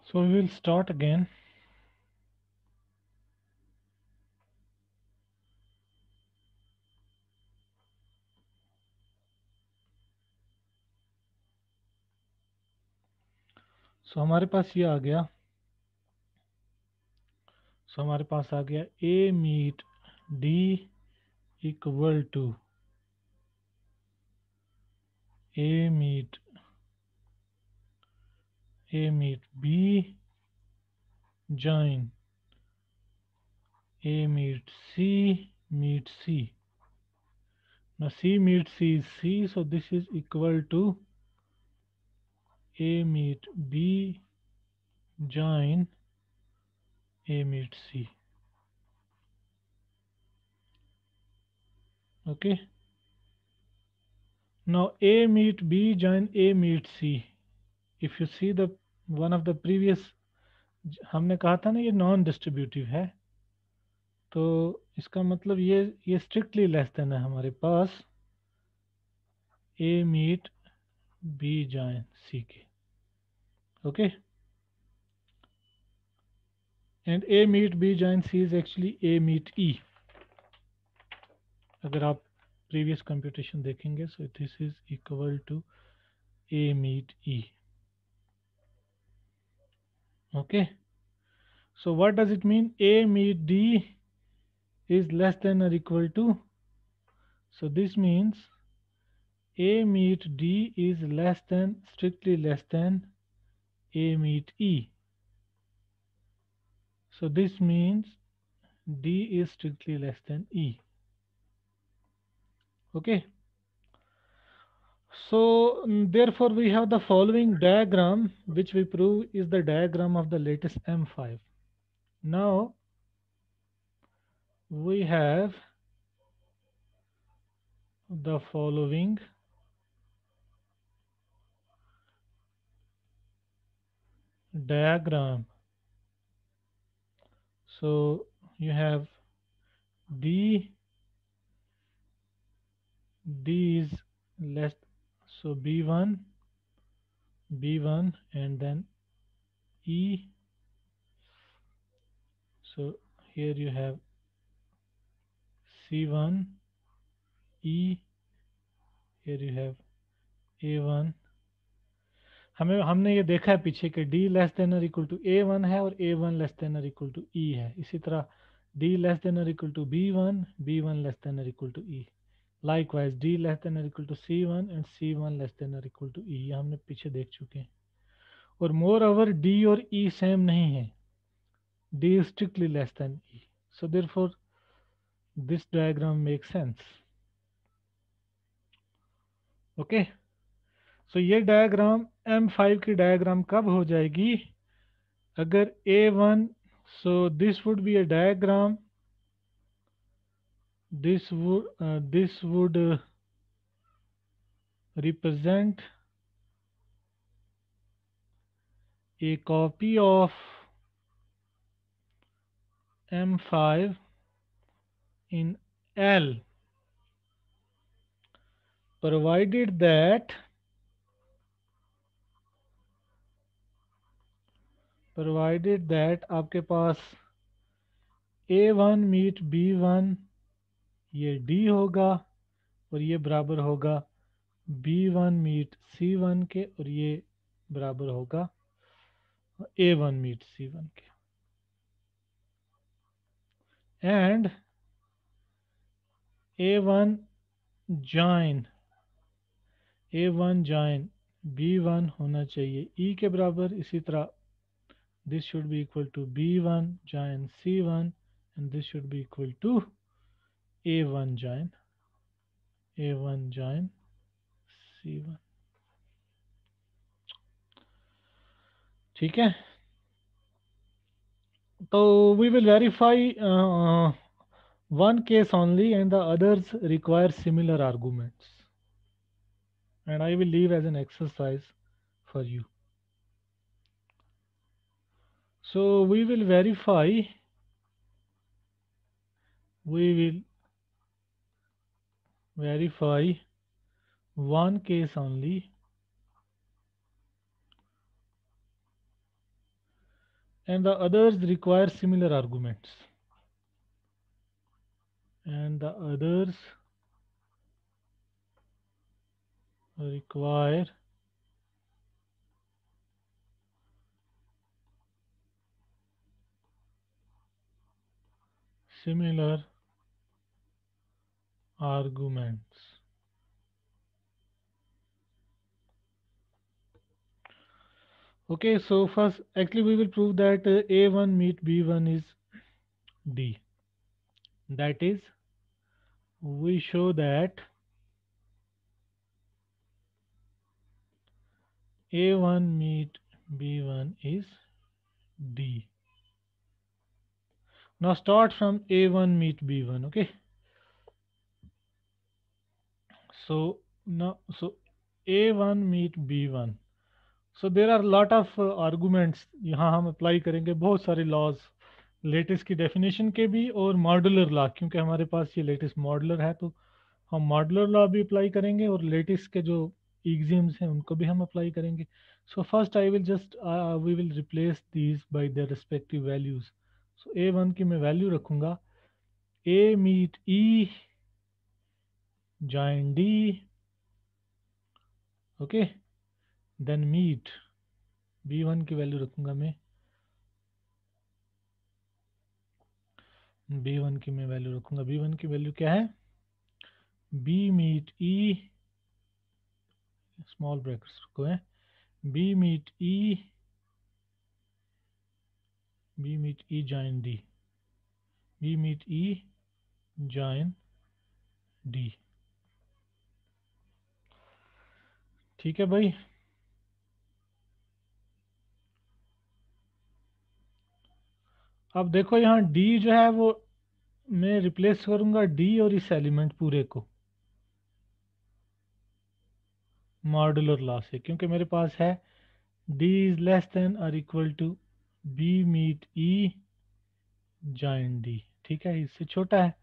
So we will start again. So हमारे पास ये आ गया. So हमारे पास आ गया A meet D equal to A meet B join A meet C meet C. Now C meet C is C, so this is equal to A meet B join A meet C. Okay. Now A meet B join A meet C. If you see the one of the previous, हमने कहा था ना ये non distributive है, तो इसका मतलब ये स्ट्रिक्टली लेस देन है हमारे पास A meet B join C के. Okay. And A meet B join C is actually A meet E. अगर आप previous computation देखेंगे, so this is equal to A meet E. Okay. So what does it mean? A meet D is less than or equal to. So this means A meet D is less than, strictly less than A meet E. So this means D is strictly less than E. Okay. So therefore we have the following diagram, which we prove is the diagram of the lattice M5. Now we have the following diagram. So you have D is less, so B1 and then E. So here you have C1 E, here you have A1. हमने ये देखा है पीछे कि D less than और equal to A1 है और A1 less than और इक्वल टू E है. इसी तरह D लेस देन और equal to B1 less than और equal to E. Likewise D less than और equal to C1 and C1 less than और इक्वल टू E. ये हमने पीछे देख चुके हैं. और मोर ओवर D और E सेम नहीं है. D is strictly less than E. So therefore this diagram makes sense. Okay. So ये डायग्राम M5 की डायग्राम कब हो जाएगी? अगर A1, so this would be a diagram, this would represent a copy of M5 in L, provided that आपके पास A1 meet B1 ये D होगा और ये बराबर होगा B1 meet C1 के और ये बराबर होगा A1 मीट C1 के, एंड A1 जॉइन B1 होना चाहिए E के बराबर। इसी तरह this should be equal to B1 join C1 and this should be equal to A1 join C1। ठीक है, तो we will verify one case only and the others require similar arguments, and I will leave as an exercise for you. So we will verify one case only and the others require similar arguments, and the others require similar arguments. Okay, so first actually we will prove that A1 meet B1 is D. That is, we show that A1 meet B1 is D. Now start from A1 meet B1. Okay, so now A1 meet B1. So there are lot of arguments यहाँ हम apply करेंगे, बहुत सारे laws lettuce की definition के भी और modular law, क्योंकि हमारे पास ये लेटिस मॉडुलर है तो हम मॉडुलर लॉ भी अप्लाई करेंगे और लेटिस के जो एग्जाम्स हैं उनको भी हम अप्लाई करेंगे। So first I will just we will replace these by their respective values. So A1 की मैं वैल्यू रखूँगा A meet E join D, okay, then meet B1 की वैल्यू रखूँगा मैं B1 की मैं वैल्यू रखूँगा B1 की वैल्यू क्या है B meet E, small brackets रखो है, B meet E join D, B meet E join D। ठीक है भाई, अब देखो यहाँ D जो है वो मैं रिप्लेस करूँगा D और इस एलिमेंट पूरे को मॉडुलर लॉ से, क्योंकि मेरे पास है D इज लेस देन और equal to B meet E join D। ठीक है, इससे छोटा है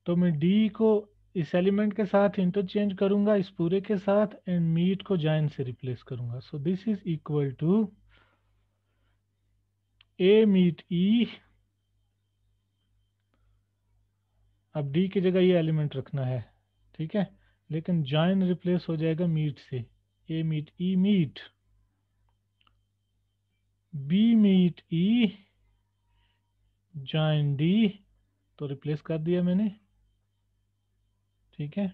तो मैं D को इस एलिमेंट के साथ इंटरचेंज करूंगा इस पूरे के साथ एंड मीट को जॉइन से रिप्लेस करूंगा। So this is equal to A meet E, अब D की जगह ये एलिमेंट रखना है, ठीक है, लेकिन जॉइन रिप्लेस हो जाएगा मीट से, A meet E meet B meet E join D, तो रिप्लेस कर दिया मैंने। ठीक है,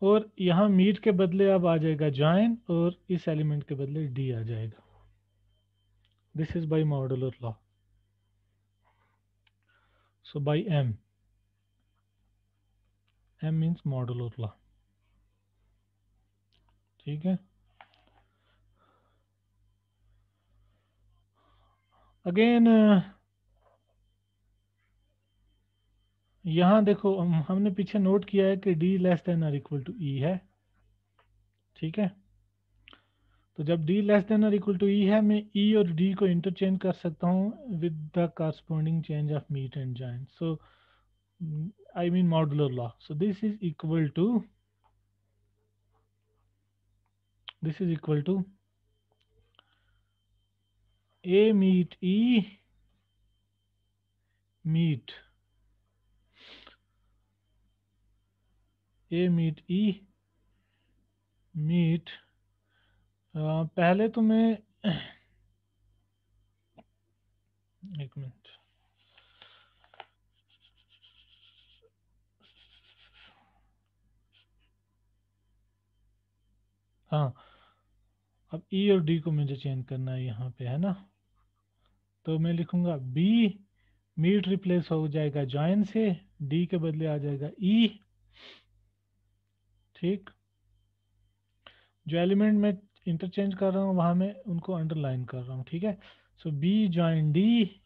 और यहाँ मीट के बदले अब आ जाएगा जॉइन और इस एलिमेंट के बदले D आ जाएगा। This is by modular law, so by M means modular law. ठीक है, अगेन यहाँ देखो हमने पीछे नोट किया है कि D लेस देन और इक्वल टू E है। ठीक है, तो जब D लेस देन और इक्वल टू E है मैं E और D को इंटरचेंज कर सकता हूँ with the corresponding change of meat and join. So I mean modular law. So this is equal to A meet E meet A meet E meet, पहले तो मैं एक मिनट, हाँ, अब ई और डी को मुझे चेंज करना है यहाँ पे, है ना। तो मैं लिखूंगा बी, मीट रिप्लेस हो जाएगा जॉइन से, डी के बदले आ जाएगा ई। ठीक, जो एलिमेंट मैं इंटरचेंज कर रहा हूँ वहाँ मैं उनको अंडरलाइन कर रहा हूँ, ठीक है। So B join D,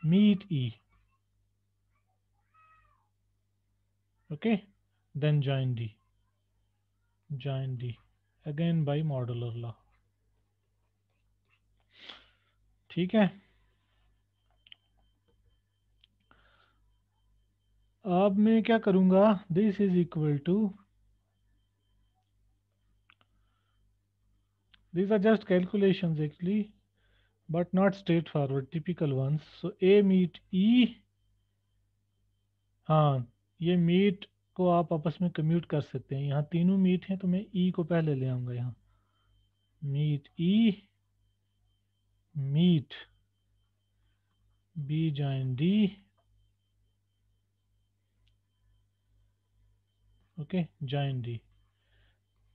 meet E, okay, then join D again by modular law, ठीक है। अब मैं क्या करूँगा, this is equal to, these are just calculations actually but not straightforward, typical ones. So a meet e, हाँ, ये meet को आप आपस में कम्यूट कर सकते हैं, यहाँ तीनों मीट हैं तो मैं ई को पहले ले आऊँगा यहाँ, meet E, meet B join D, okay, join D,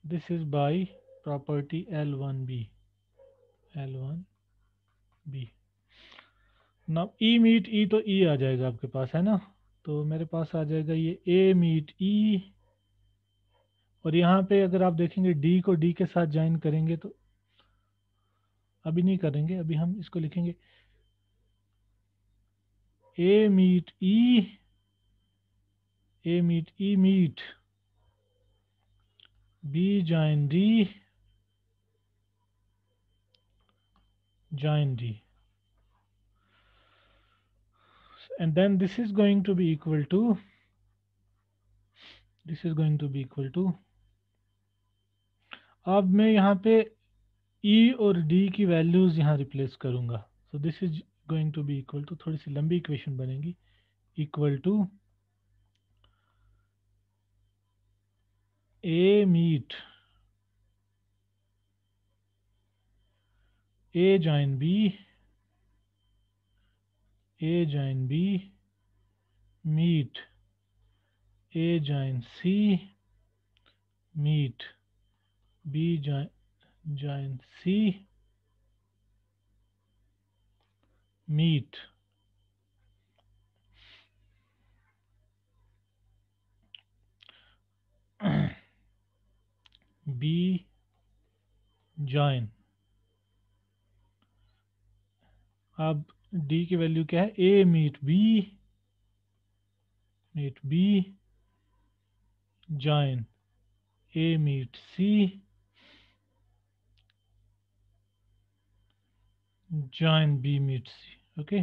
this is by property L1b, L1b। Now E meet E, तो ई आ जाएगा आपके पास, है ना। तो मेरे पास आ जाएगा ये ए मीट ई, और यहाँ पे अगर आप देखेंगे डी को डी के साथ ज्वाइन करेंगे तो, अभी नहीं करेंगे, अभी हम इसको लिखेंगे A meet E, A meet E meet B join D, join D, and then this is going to be equal to, this is going to be equal to, अब मैं यहाँ पे E और D की वैल्यूज यहाँ replace करूँगा। So this is going to be equal to, थोड़ी सी लंबी इक्वेशन बनेगी, equal to A meet A join B, A join B meet A join C, meet B join C, meet B join, अब D की value क्या है, A meet B join A meet C, join B meet C, okay,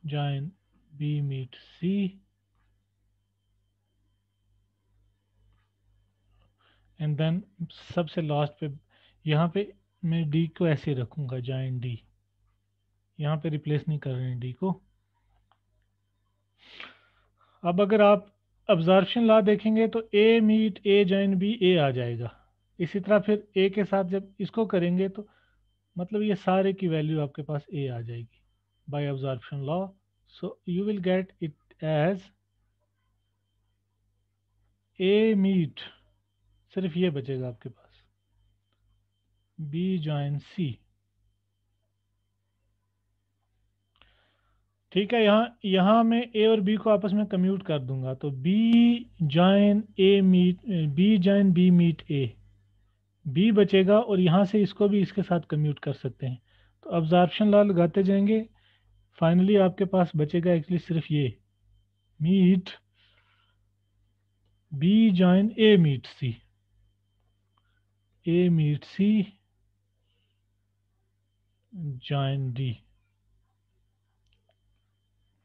join B meet C, and then सबसे last पे, यहाँ पे मैं D को ऐसे रखूँगा, जॉइन डी, यहाँ पे रिप्लेस नहीं कर रहे हैं डी को। अब अगर आप अब्जॉर्प्शन लॉ देखेंगे तो ए मीट ए जॉइन बी ए आ जाएगा, इसी तरह फिर ए के साथ जब इसको करेंगे तो मतलब ये सारे की वैल्यू आपके पास ए आ जाएगी by absorption law. So you will get it as a meet, सिर्फ ये बचेगा आपके पास, बी जॉइन सी, ठीक है। यहाँ मैं ए और बी को आपस में कम्यूट कर दूंगा, तो B join A meet, B join B meet A, B बचेगा और यहाँ से इसको भी इसके साथ कम्यूट कर सकते हैं। तो अब्जॉर्प्शन लॉ लगाते जाएंगे, फाइनली आपके पास बचेगा एक्चुअली सिर्फ ये, meet B join A meet C, A meet C join D,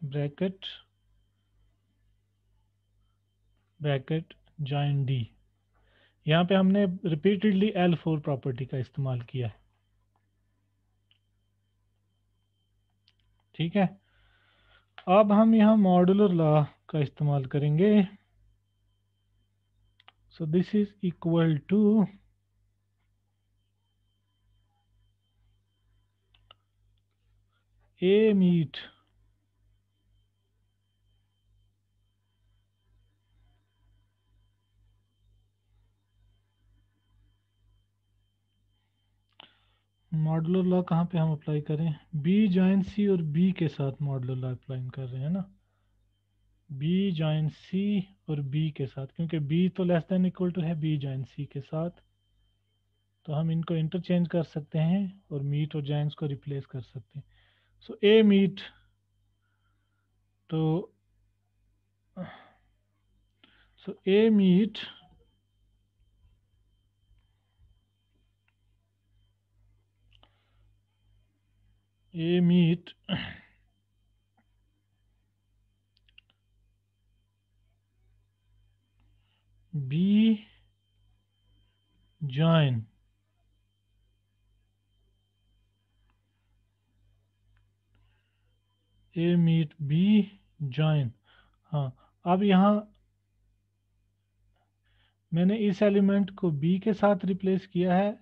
bracket bracket join D. यहाँ पे हमने रिपीटेडली L4 प्रॉपर्टी का इस्तेमाल किया है, ठीक है। अब हम यहाँ मॉड्यूलर लॉ का इस्तेमाल करेंगे, So this is equal to A meet modular law कहाँ पे हम अप्लाई करें? बी जॉइन सी और बी के साथ मॉडुलर लॉ अप्लाई कर रहे हैं ना, बी जॉइन सी और बी के साथ, क्योंकि बी तो लेस देन इक्वल टू है बी जॉइन सी के साथ, तो हम इनको इंटरचेंज कर सकते हैं और मीट और जॉइंस को रिप्लेस कर सकते हैं। सो ए मीट, तो सो ए meet A meet B join A meet B join। हाँ, अब यहाँ मैंने इस एलिमेंट को B के साथ रिप्लेस किया है,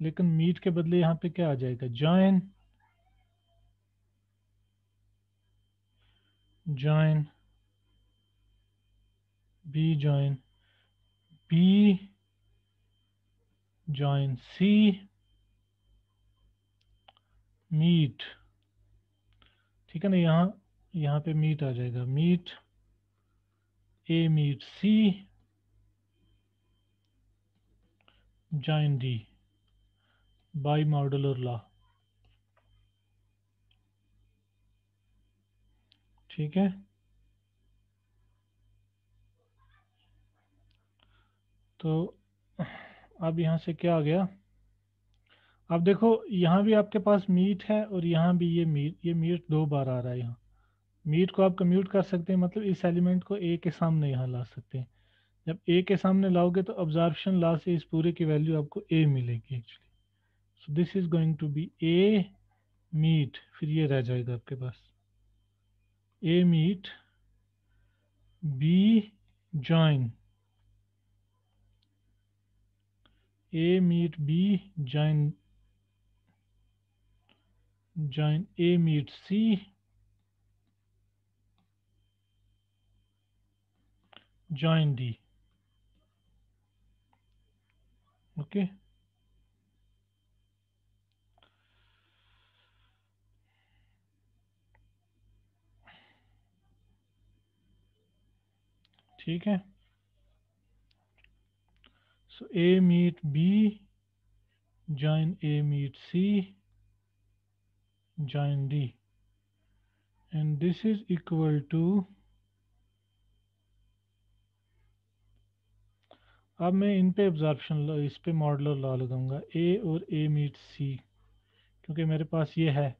लेकिन मीट के बदले यहाँ पे क्या आ जाएगा? Join, join B join B join C meet, ठीक है ना, यहाँ पे मीट आ जाएगा, meet A meet C join D by modular law. ठीक है, तो अब यहाँ से क्या आ गया? अब देखो यहाँ भी आपके पास मीट है और यहाँ भी ये मीट दो बार आ रहा है। यहाँ मीट को आप कम्यूट कर सकते हैं, मतलब इस एलिमेंट को ए के सामने यहाँ ला सकते हैं। जब ए के सामने लाओगे तो अब्जॉर्प्शन लॉ से इस पूरे की वैल्यू आपको ए मिलेगी actually. So this is going to be A meet, फिर ये रह जाएगा आपके पास A meet B join, A meet B join, join A meet C join D. Okay, ठीक है। So A meet B, join A meet C, join D, and this is equal to, अब मैं इन पे एब्जॉर्प्शन लॉ, इस पे modular law लगाऊंगा, A और A meet C, क्योंकि मेरे पास ये है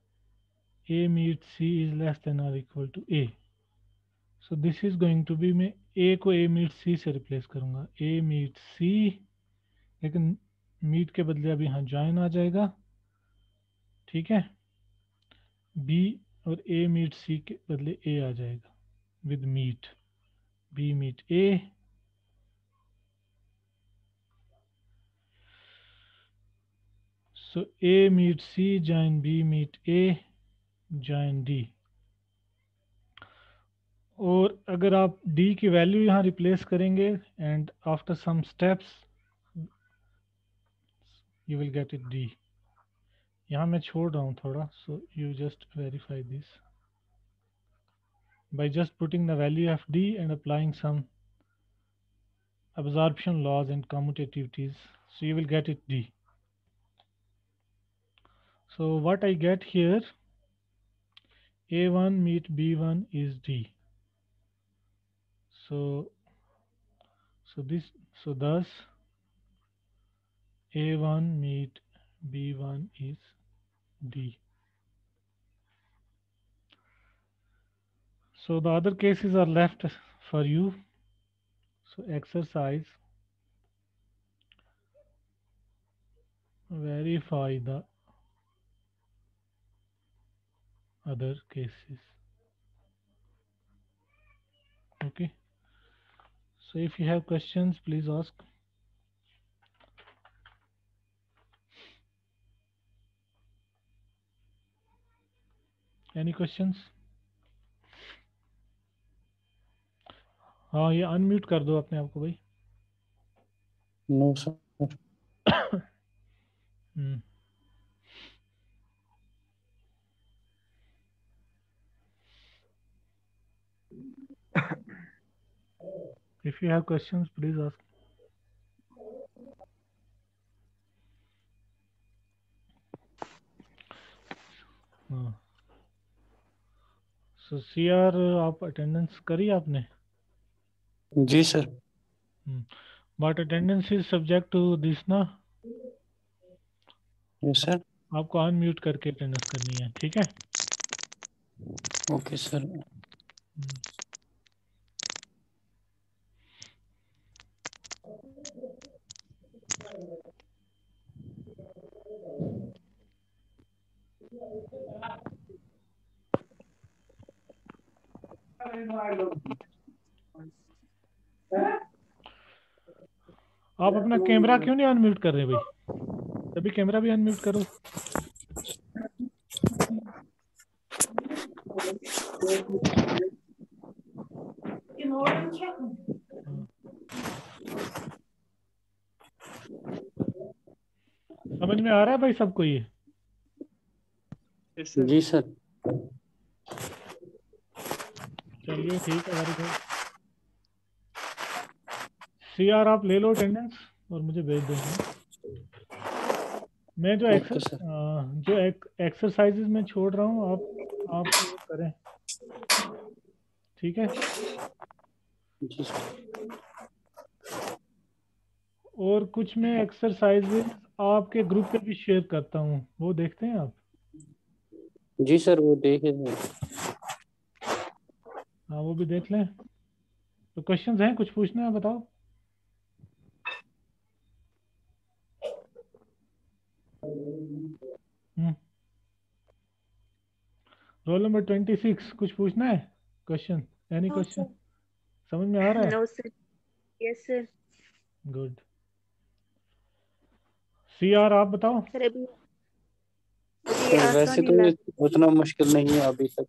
A meet C is less than और equal to A। So this is going to be, मैं A को A मीट C से रिप्लेस करूंगा, A मीट C, लेकिन मीट के बदले अब यहाँ जॉइन आ जाएगा। ठीक है, B और A मीट C के बदले A आ जाएगा with meet, B meet A, so A meet C join B meet A join D। और अगर आप D की वैल्यू यहाँ रिप्लेस करेंगे and after some steps you will get it D। यहाँ मैं छोड़ रहा हूँ थोड़ा, so you just verify this by just putting the value of D and applying some absorption laws and commutativities, so you will get it D। So what I get here, A1 meet B1 is D, so this, so thus A1 meet B1 is D. So the other cases are left for you. So exercise, verify the other cases. Okay. So if you have questions, please ask. Any questions? हाँ, ये unmute कर दो अपने आप को भाई। No sir. Hmm. If you have questions, please ask. हाँ, so CR आप अटेंडेंस करी आपने? जी sir. But attendance is subject to this ना, यस सर। आपको अनम्यूट करके अटेंडेंस करनी है, ठीक है? Okay sir. हम्म। आप अपना कैमरा क्यों नहीं अनम्यूट कर रहे भाई? तभी कैमरा भी अनम्यूट करो। हाँ। समझ में आ रहा है भाई सबको ये? जी सर। चलिए ठीक है, वेरी गुड। CR आप ले लो अटेंडेंस और मुझे भेज दो। मैं जो ओके सर। एक्सरसाइजेज में छोड़ रहा हूँ, आप वो करें, ठीक है? जी सर। और कुछ मैं एक्सरसाइजेज आपके ग्रुप पे भी शेयर करता हूँ, वो देखते हैं आप? जी सर, वो देखे थे। हाँ, वो भी देख लें। तो क्वेश्चंस हैं, कुछ पूछना है बताओ। हम्म। रोल नंबर 26, कुछ पूछना है? Question, any no question? Sir. समझ में आ रहा है? No sir. Yes sir. Good. CR आप बताओ। सर अभी अभी सर आसान वैसे ही तो ये लगा। उतना मुश्किल नहीं है अभी तक।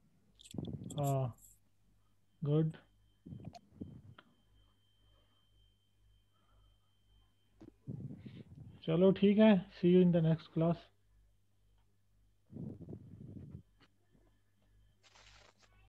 हाँ, गुड। चलो ठीक है, see you in the next class.